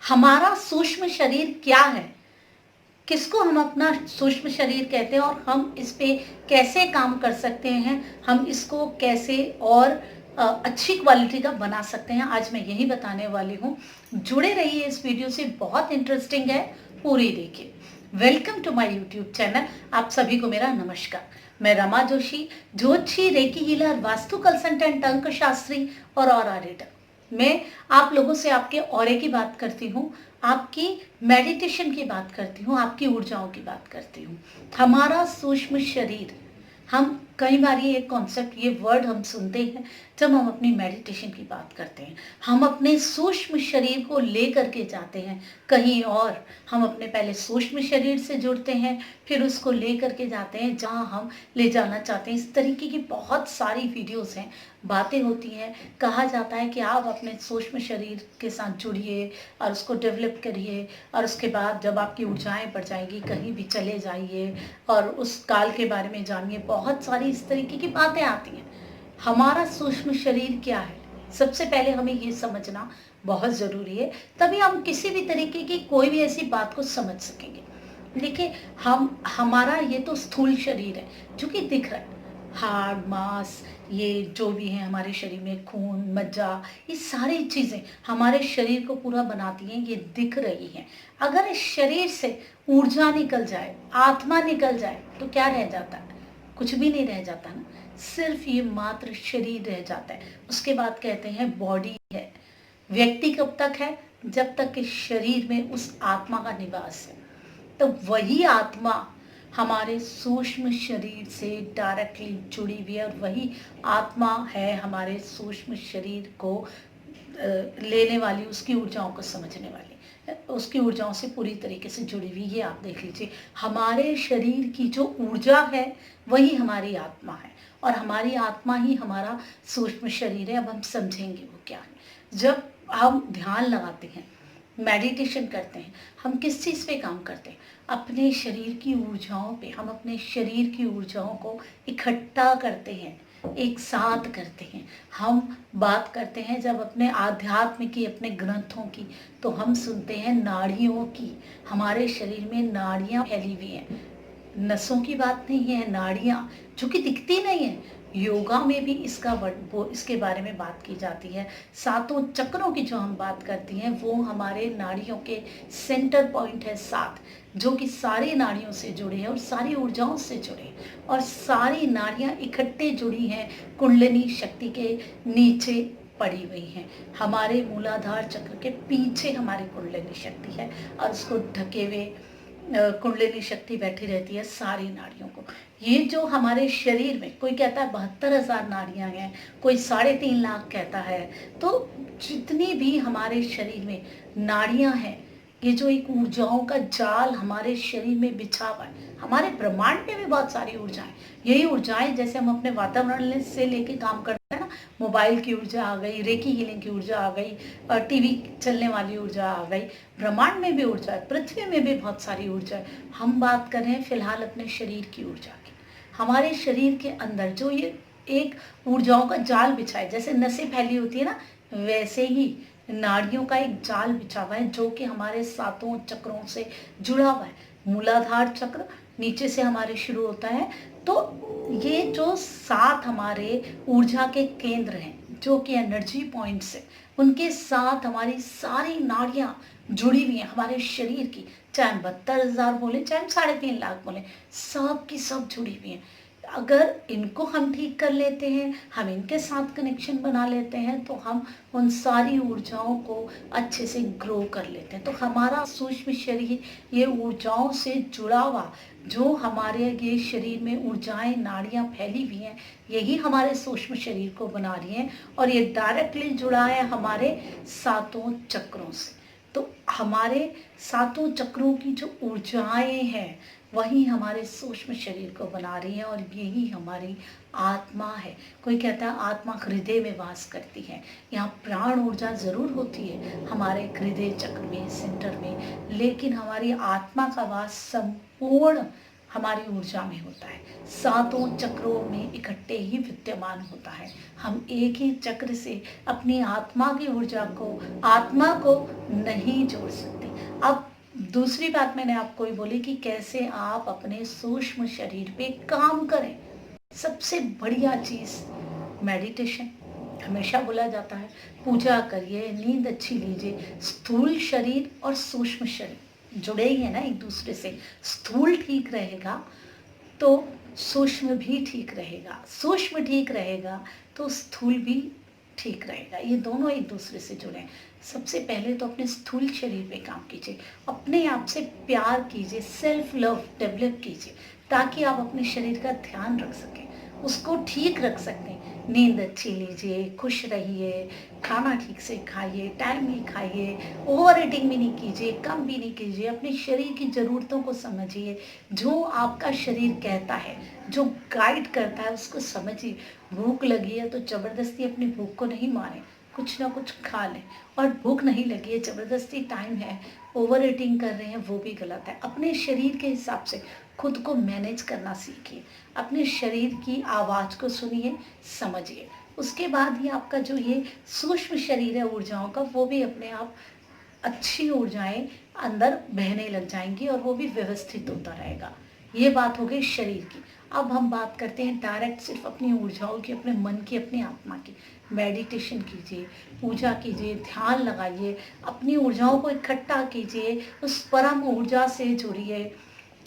हमारा सूक्ष्म शरीर क्या है, किसको हम अपना सूक्ष्म शरीर कहते हैं और हम इस पे कैसे काम कर सकते हैं, हम इसको कैसे और अच्छी क्वालिटी का बना सकते हैं, आज मैं यही बताने वाली हूँ। जुड़े रहिए इस वीडियो से, बहुत इंटरेस्टिंग है, पूरी देखिए। Welcome to my YouTube channel. आप सभी को मेरा नमस्कार। मैं रमा जोशी, ज्योतिषी, रेकी हीलर, वास्तु कंसल्टेंट, अंक शास्त्री और ऑरा रीडर। मैं आप लोगों से आपके ऑरे की बात करती हूँ, आपकी मेडिटेशन की बात करती हूँ, आपकी ऊर्जाओं की बात करती हूँ। हमारा सूक्ष्म शरीर, हम कई बार ये कॉन्सेप्ट, ये वर्ड हम सुनते हैं जब हम अपनी मेडिटेशन की बात करते हैं। हम अपने सूक्ष्म शरीर को ले करके जाते हैं कहीं और। हम अपने पहले सूक्ष्म शरीर से जुड़ते हैं, फिर उसको ले करके जाते हैं जहाँ हम ले जाना चाहते हैं। इस तरीके की बहुत सारी वीडियोस हैं, बातें होती हैं। कहा जाता है कि आप अपने सूक्ष्म शरीर के साथ जुड़िए और उसको डेवलप करिए, और उसके बाद जब आपकी ऊर्जाएं बढ़ जाएंगी, कहीं भी चले जाइए और उस काल के बारे में जानिए। बहुत सारी इस तरीके की बातें आती हैं। हमारा सूक्ष्म शरीर क्या है, सबसे पहले हमें ये समझना बहुत ज़रूरी है, तभी हम किसी भी तरीके की कोई भी ऐसी बात को समझ सकेंगे। देखिए, हमारा ये तो स्थूल शरीर है जो कि दिख रहा है। हार्ड मांस, ये जो भी है हमारे शरीर में, खून, मज्जा, ये सारी चीज़ें हमारे शरीर को पूरा बनाती हैं, ये दिख रही हैं। अगर इस शरीर से ऊर्जा निकल जाए, आत्मा निकल जाए, तो क्या रह जाता है? कुछ भी नहीं रह जाता ना, सिर्फ ये मात्र शरीर रह जाता है। उसके बाद कहते हैं बॉडी है। व्यक्ति कब तक है? जब तक कि शरीर में उस आत्मा का निवास है। तो वही आत्मा हमारे सूक्ष्म शरीर से डायरेक्टली जुड़ी हुई है, और वही आत्मा है हमारे सूक्ष्म शरीर को लेने वाली, उसकी ऊर्जाओं को समझने वाली, उसकी ऊर्जाओं से पूरी तरीके से जुड़ी हुई। ये आप देख लीजिए, हमारे शरीर की जो ऊर्जा है वही हमारी आत्मा है, और हमारी आत्मा ही हमारा सूक्ष्म शरीर है। अब हम समझेंगे वो क्या है। जब हम ध्यान लगाते हैं, मेडिटेशन करते हैं, हम किस चीज़ पे काम करते हैं? अपने शरीर की ऊर्जाओं पे। हम अपने शरीर की ऊर्जाओं को इकट्ठा करते हैं, एक साथ करते हैं। हम बात करते हैं जब अपने आध्यात्म की, अपने ग्रंथों की, तो हम सुनते हैं नाड़ियों की। हमारे शरीर में नाड़ियाँ फैली हुई हैं, नसों की बात नहीं है, नाड़ियाँ जो कि दिखती नहीं है। योगा में भी इसके बारे में बात की जाती है। सातों चक्रों की जो हम बात करती हैं, वो हमारे नाड़ियों के सेंटर पॉइंट है सात, जो कि सारी नाड़ियों से जुड़े हैं और सारी ऊर्जाओं से जुड़े हैं, और सारी नाड़ियाँ इकट्ठे जुड़ी हैं, कुंडलिनी शक्ति के नीचे पड़ी हुई हैं। हमारे मूलाधार चक्र के पीछे हमारी कुंडलिनी शक्ति है, और उसको ढके हुए कुंडलिनी शक्ति बैठी रहती है सारी नाड़ियों को। ये जो हमारे शरीर में, कोई कहता है 72,000 नाड़ियां हैं, कोई 3.5 लाख कहता है। तो जितनी भी हमारे शरीर में नाड़ियां हैं, ये जो एक ऊर्जाओं का जाल हमारे शरीर में बिछा हुआ है। हमारे ब्रह्मांड में भी बहुत सारी ऊर्जाएं, यही ऊर्जाएं, जैसे हम अपने वातावरण से लेके काम करते हैं ना, मोबाइल की ऊर्जा आ गई, रेकी हीलिंग की ऊर्जा आ गई, टीवी चलने वाली ऊर्जा आ गई। ब्रह्मांड में भी ऊर्जा है, पृथ्वी में भी बहुत सारी ऊर्जा है। हम बात कर रहे हैं फिलहाल अपने शरीर की ऊर्जा की। हमारे शरीर के अंदर जो ये एक ऊर्जाओं का जाल बिछा है, जैसे नसें फैली होती है ना, वैसे ही नाड़ियों का एक जाल बिछा हुआ है, जो कि हमारे सातों चक्रों से जुड़ा हुआ है। मूलाधार चक्र नीचे से हमारे शुरू होता है। तो ये जो सात हमारे ऊर्जा के केंद्र हैं, जो कि एनर्जी पॉइंट्स है, उनके साथ हमारी सारी नाड़ियां जुड़ी हुई हैं हमारे शरीर की। चाहे हम 72,000 बोले, चाहे हम 3.5 लाख बोले, सब की सब जुड़ी हुई हैं। अगर इनको हम ठीक कर लेते हैं, हम इनके साथ कनेक्शन बना लेते हैं, तो हम उन सारी ऊर्जाओं को अच्छे से ग्रो कर लेते हैं। तो हमारा सूक्ष्म शरीर ये ऊर्जाओं से जुड़ा हुआ, जो हमारे ये शरीर में ऊर्जाएं, नाड़ियां फैली हुई हैं, यही हमारे सूक्ष्म शरीर को बना रही हैं, और ये डायरेक्टली जुड़ा है हमारे सातों चक्रों से। तो हमारे सातों चक्रों की जो ऊर्जाएं हैं, वही हमारे सूक्ष्म शरीर को बना रही है, और यही हमारी आत्मा है। कोई कहता है आत्मा हृदय में वास करती है। यहाँ प्राण ऊर्जा जरूर होती है हमारे हृदय चक्र में, सेंटर में, लेकिन हमारी आत्मा का वास संपूर्ण हमारी ऊर्जा में होता है, सातों चक्रों में इकट्ठे ही विद्यमान होता है। हम एक ही चक्र से अपनी आत्मा की ऊर्जा को, आत्मा को नहीं जोड़ सकते। अब दूसरी बात मैंने आपको ये बोली कि कैसे आप अपने सूक्ष्म शरीर पे काम करें। सबसे बढ़िया चीज़ मेडिटेशन, हमेशा बोला जाता है पूजा करिए, नींद अच्छी लीजिए। स्थूल शरीर और सूक्ष्म शरीर जुड़े ही है ना एक दूसरे से। स्थूल ठीक रहेगा तो सूक्ष्म भी ठीक रहेगा, सूक्ष्म ठीक रहेगा तो स्थूल भी ठीक रहेगा। ये दोनों एक दूसरे से जुड़े हैं। सबसे पहले तो अपने स्थूल शरीर पे काम कीजिए, अपने आप से प्यार कीजिए, सेल्फ लव डेवलप कीजिए, ताकि आप अपने शरीर का ध्यान रख सकें, उसको ठीक रख सकते हैं। नींद अच्छी लीजिए, खुश रहिए, खाना ठीक से खाइए, टाइमली खाइए, ओवर ईटिंग भी नहीं कीजिए, कम भी नहीं कीजिए। अपने शरीर की ज़रूरतों को समझिए, जो आपका शरीर कहता है, जो गाइड करता है उसको समझिए। भूख लगी है तो ज़बरदस्ती अपनी भूख को नहीं मारें, कुछ ना कुछ खा लें। और भूख नहीं लगी है, ज़बरदस्ती टाइम है, ओवर ईटिंग कर रहे हैं, वो भी गलत है। अपने शरीर के हिसाब से खुद को मैनेज करना सीखिए, अपने शरीर की आवाज़ को सुनिए, समझिए। उसके बाद ही आपका जो ये सूक्ष्म शरीर है ऊर्जाओं का, वो भी अपने आप अच्छी ऊर्जाएं अंदर बहने लग जाएंगी और वो भी व्यवस्थित होता रहेगा। ये बात हो गई शरीर की। अब हम बात करते हैं डायरेक्ट सिर्फ अपनी ऊर्जाओं की, अपने मन की, अपनी आत्मा की। मेडिटेशन कीजिए, पूजा कीजिए, ध्यान लगाइए, अपनी ऊर्जाओं को इकट्ठा कीजिए, उस परम ऊर्जा से जुड़िए।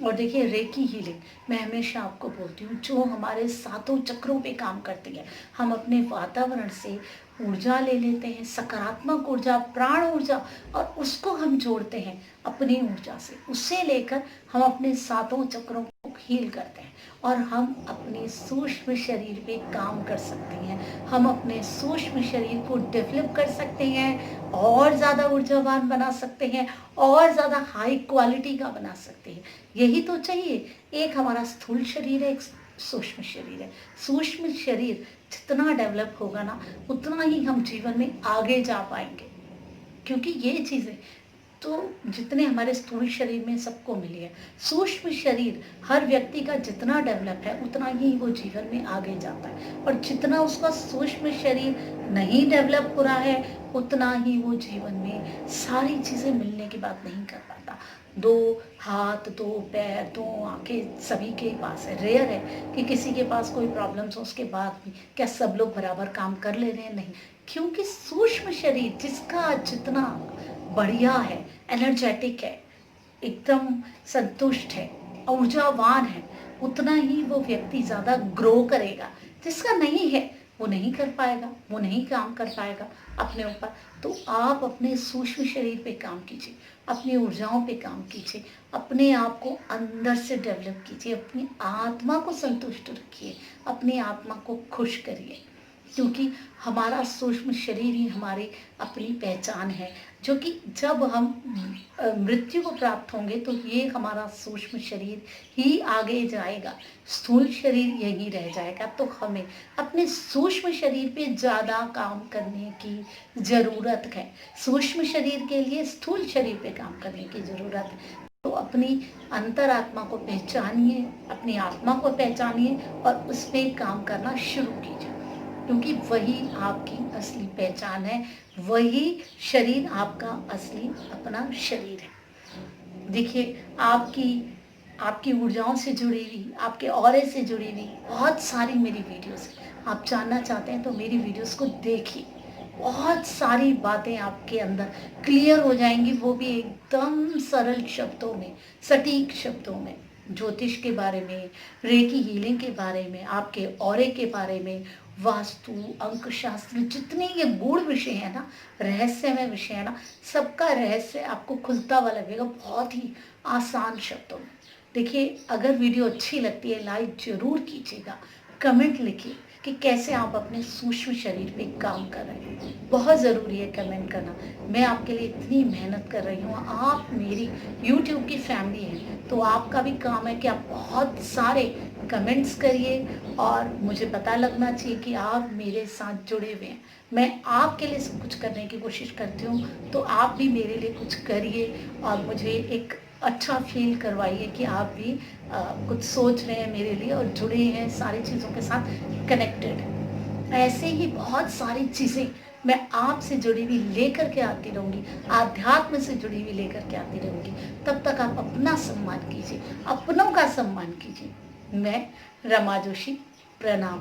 और देखिए रेकी हीलिंग, मैं हमेशा आपको बोलती हूँ, जो हमारे सातों चक्रों पे काम करती है। हम अपने वातावरण से ऊर्जा ले लेते हैं, सकारात्मक ऊर्जा, प्राण ऊर्जा, और उसको हम जोड़ते हैं अपनी ऊर्जा से। उससे लेकर हम अपने सातों चक्रों को हील करते हैं और हम अपने सूक्ष्म शरीर पे काम कर सकते हैं। हम अपने सूक्ष्म शरीर को डेवलप कर सकते हैं, और ज़्यादा ऊर्जावान बना सकते हैं, और ज़्यादा हाई क्वालिटी का बना सकते हैं। यही तो चाहिए। एक हमारा स्थूल शरीर है, एक सूक्ष्म शरीर है। सूक्ष्म शरीर जितना डेवलप होगा ना, उतना ही हम जीवन में आगे जा पाएंगे। क्योंकि ये चीज़ें तो जितने हमारे स्थूल शरीर में सबको मिली है, सूक्ष्म शरीर हर व्यक्ति का जितना डेवलप है उतना ही वो जीवन में आगे जाता है। और जितना उसका सूक्ष्म शरीर नहीं डेवलप हो रहा है, उतना ही वो जीवन में सारी चीज़ें मिलने के बाद नहीं कर पाता। दो हाथ, दो पैर, दो आंखें सभी के पास है। रेयर है कि किसी के पास कोई प्रॉब्लम्स हो उसके बाद भी क्या सब लोग बराबर काम कर ले रहे हैं? नहीं। क्योंकि सूक्ष्म शरीर जिसका जितना बढ़िया है, एनर्जेटिक है, एकदम संतुष्ट है, ऊर्जावान है, उतना ही वो व्यक्ति ज़्यादा ग्रो करेगा। जिसका नहीं है वो नहीं कर पाएगा, वो नहीं काम कर पाएगा अपने ऊपर। तो आप अपने सूक्ष्म शरीर पे काम कीजिए, अपनी ऊर्जाओं पे काम कीजिए, अपने आप को अंदर से डेवलप कीजिए, अपनी आत्मा को संतुष्ट रखिए, अपनी आत्मा को खुश करिए। क्योंकि हमारा सूक्ष्म शरीर ही हमारी अपनी पहचान है, जो कि जब हम मृत्यु को प्राप्त होंगे तो ये हमारा सूक्ष्म शरीर ही आगे जाएगा, स्थूल शरीर यही रह जाएगा। तो हमें अपने सूक्ष्म शरीर पे ज़्यादा काम करने की ज़रूरत है। सूक्ष्म शरीर के लिए स्थूल शरीर पे काम करने की ज़रूरत है। तो अपनी अंतरात्मा को पहचानिए, अपनी आत्मा को पहचानिए और उस पर काम करना शुरू कीजिए। क्योंकि वही आपकी असली पहचान है, वही शरीर आपका असली अपना शरीर है। देखिए आपकी आपकी ऊर्जाओं से जुड़ी हुई, आपके ऑरे से जुड़ी हुई बहुत सारी मेरी वीडियोस हैं। आप जानना चाहते हैं तो मेरी वीडियोस को देखिए, बहुत सारी बातें आपके अंदर क्लियर हो जाएंगी, वो भी एकदम सरल शब्दों में, सटीक शब्दों में। ज्योतिष के बारे में, रेकी हीलिंग के बारे में, आपके ऑरे के बारे में, वास्तु, अंक शास्त्र, जितने ये गूढ़ विषय है ना, रहस्यमय विषय है ना, सबका रहस्य आपको खुलता हुआ लगेगा बहुत ही आसान शब्दों में। देखिए अगर वीडियो अच्छी लगती है लाइक जरूर कीजिएगा, कमेंट लिखिए कि कैसे आप अपने सूक्ष्म शरीर पे काम कर रहे हैं। बहुत ज़रूरी है कमेंट करना। मैं आपके लिए इतनी मेहनत कर रही हूँ, आप मेरी YouTube की फैमिली है, तो आपका भी काम है कि आप बहुत सारे कमेंट्स करिए और मुझे पता लगना चाहिए कि आप मेरे साथ जुड़े हुए हैं। मैं आपके लिए सब कुछ करने की कोशिश करती हूँ, तो आप भी मेरे लिए कुछ करिए और मुझे एक अच्छा फील करवाइए कि आप भी कुछ सोच रहे हैं मेरे लिए और जुड़े हैं सारी चीज़ों के साथ, कनेक्टेड हैं। ऐसे ही बहुत सारी चीज़ें मैं आपसे जुड़ी हुई लेकर के आती रहूँगी, आध्यात्म से जुड़ी हुई लेकर के आती रहूँगी। तब तक आप अपना सम्मान कीजिए, अपनों का सम्मान कीजिए। मैं रमा जोशी, प्रणाम।